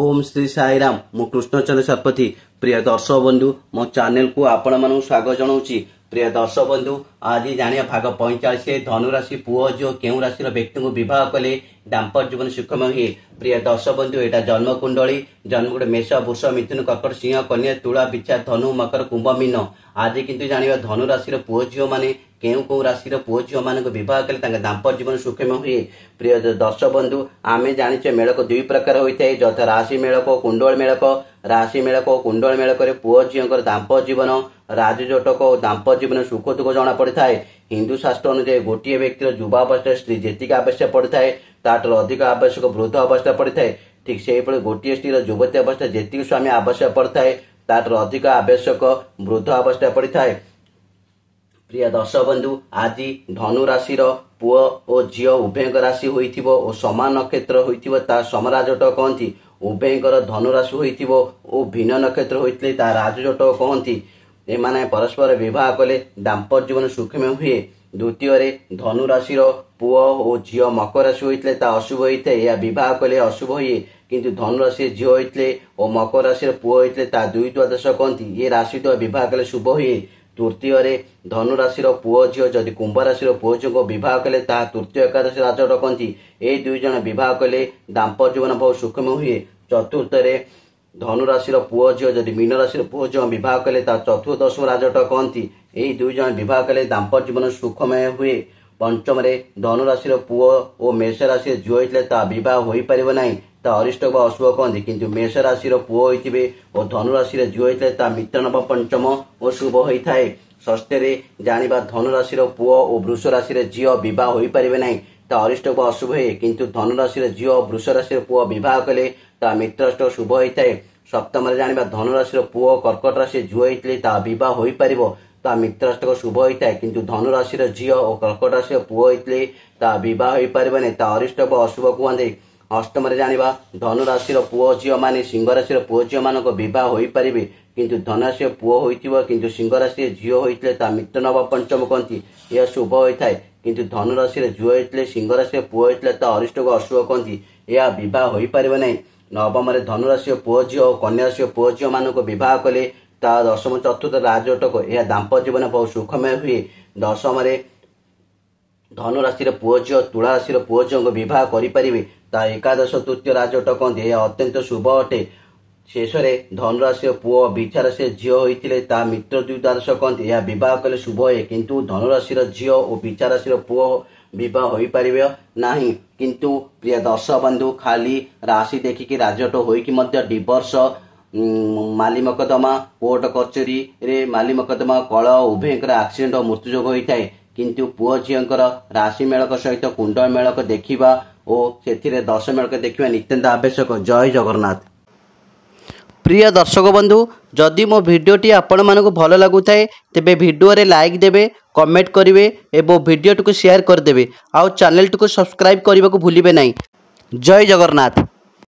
ओम श्री साईराम मु कृष्णचंद्र शतपथी प्रिय दर्शक बंधु मो चैनल को आपण मानू स्वागत जनाऊँगी। प्रिय दर्शक बंधु आज जानिया भाग 45 धनुराशि पुओ जो केउ राशि व्यक्ति को विवाह कले दाम्पत्य जीवन सुखमय हुए। प्रिय दर्शक बंधु एटा जन्म कुंडली जन्म गोटे मेष वृष मिथुन कर्कट सिंह कन्या तुला बिच्छा धनु मकर कुंभ मीन। आज किंतु जानिया धनुराशि पुओ झील माने केउ राशि पुओ झील मान विवाह कले दाम्पत्य जीवन सुखमय हुए। प्रिय दर्शक बंधु आमे जानिचे मेलक दुई प्रकार होता है यथा राशि मेलक और कुंडल मेलक। राशि मेलक और कुंडल मेलक पुओ झील दाम्पत्य जीवन राजजोटक और दाम्पत्य जीवन सुख दुख जना पड़ता है। हिंदू शास्त्र अनुसार गोटे व्यक्तिर युवावस्था स्त्री जी आवश्यक पड़ता है ताठू अधिक आवश्यक वृद्ध अवस्था पड़ता है। ठीक से गोटे स्त्री युवती अवस्था जी स्वामी आवश्यक पड़ता है ताठू अधिक आवश्यक वृद्ध अवस्था पड़ता है। प्रिय दर्शक बंधु आज धनु राशि पुओ और झील उभय राशि होइथिबो और समान नक्षत्र होइथिबो ता समराजोट कहती। उभयंकर धनु राशि होइथिबो और भिन्न नक्षत्र होइतले ता राजजोट कहती। एमाने परस्पर विवाह कले दाम्पत्य जीवन सुखमय हुए। द्वितीय धनु राशि पुओ और झील मकर राशि होइतले ता अशुभ होइते या विवाह कले अशुभ हुए। किंतु धनु राशि झील होइतले और मकर राशि पुओ होइतले ता दुई द्वादश कहती। ये राशि तो विवाह कले शुभ हुए। तृतीय धनु राशि पुओ झील जदि कुंभ राशि पुओ झील को विवाह कले ता तृतीय एकादशी राजजोट कहती। ए दुई जन विवाह कले दाम्पत्य जीवन बहुत सुखमय हुए। चतुर्थ धनु राशि पुओ झील जदि मीन राशि पुओ झील विवाह कले ता चतुर्दश राजजोट कहती। यही दुई जन विवाह कले दाम्पत्य जीवन सुखमय हुए। पंचम धनु राशि पुओ और मेष राशि झील होइतले ता विवाह होई परिबो नाही ता अरिष्ट व अशुभ कहती। किंतु मेष राशि पुओ होइतिबे और धनु राशि झील होइतले ता मित्र नव पंचम और शुभ होइथाय। षष्ठे जानिबा धनु राशि पुओ और वृष राशि झील विवाह होई परिबे नाही ता अरिष्ट व अशुभ हुए। किंतु धनु राशि झील वृष राशि पुओ विवाह कले ता मित्रष्ट शुभ होइथाय। सप्तम जानिबा धनु राशि पुओ कर्कट राशि झील होइतले ता विवाह होई परिबो ता मित्रष्टक शुभ होइथाय। किंतु धनु राशि झील और कर्कट राशि पुओ होइतले ता विवाह होई परिबो नाही ता अरिष्ट व अशुभ कहते। अष्टम जानिबा धनु राशि पुओ झील माने सिंह राशि पुओ झील मानक विवाह होई परिबे। किंतु धनु राशि पुओ होइतिबो किंतु सिंह राशि झील होइतले ता मित्र नव पंचम कहती। यह शुभ होइथाय। किंतु धनु राशि झील होइतले सिंह राशि पुओ होइतले ता अरिष्ट व अशुभ कहती। यह विवाह होई परिबो नाही। नवम धनु राशि पुओ झील और कन्या राशि पुओ झील मानक विवाह कले ता दशम चतुर्थ राजजोटक यह दाम्पत्य जीवन बहुत सुखमय हुए। दशम धनु राशि पुओ झील तुला राशि पुओ झील विवाह करें ता एकादश तृतीय राजजोट कहते। यह अत्यंत शुभ अटे। शेष धनु राशि पुओ बिच्छा राशि झील होइतिले ता मित्र द्विद्वादश कहते। यह विवाह कले शुभ हुए। किंतु धनु राशि झील और बिच्छा राशि पुओ विवाह होई परिबे नाही। किंतु प्रिय दर्शक बंधु खाली राशि देखिकी राजजोट होइकी मध्य डिवोर्स माली मकदमा कोर्ट कचेरी रे माली मकदमा कल उभयंकर एक्सीडेंट और मृत्यु जोग होइथाय। किंतु पुओ झीलंकर राशि मेलक सहित कुंडल मेलक देखिबा और सेथिरे दश मेलक देखिबा नित्यंत आवश्यक। जय जगन्नाथ। प्रिय दर्शक बंधु जदि मो भिडियोटी आपण मानक भल लगुथाए तेबे भिडियो रे लाइक देबे कमेंट करिवे एवं भिडियो को शेयर कर देबे आउ चैनल को सब्सक्राइब करने को भूलिबे नहीं। जय जगन्नाथ।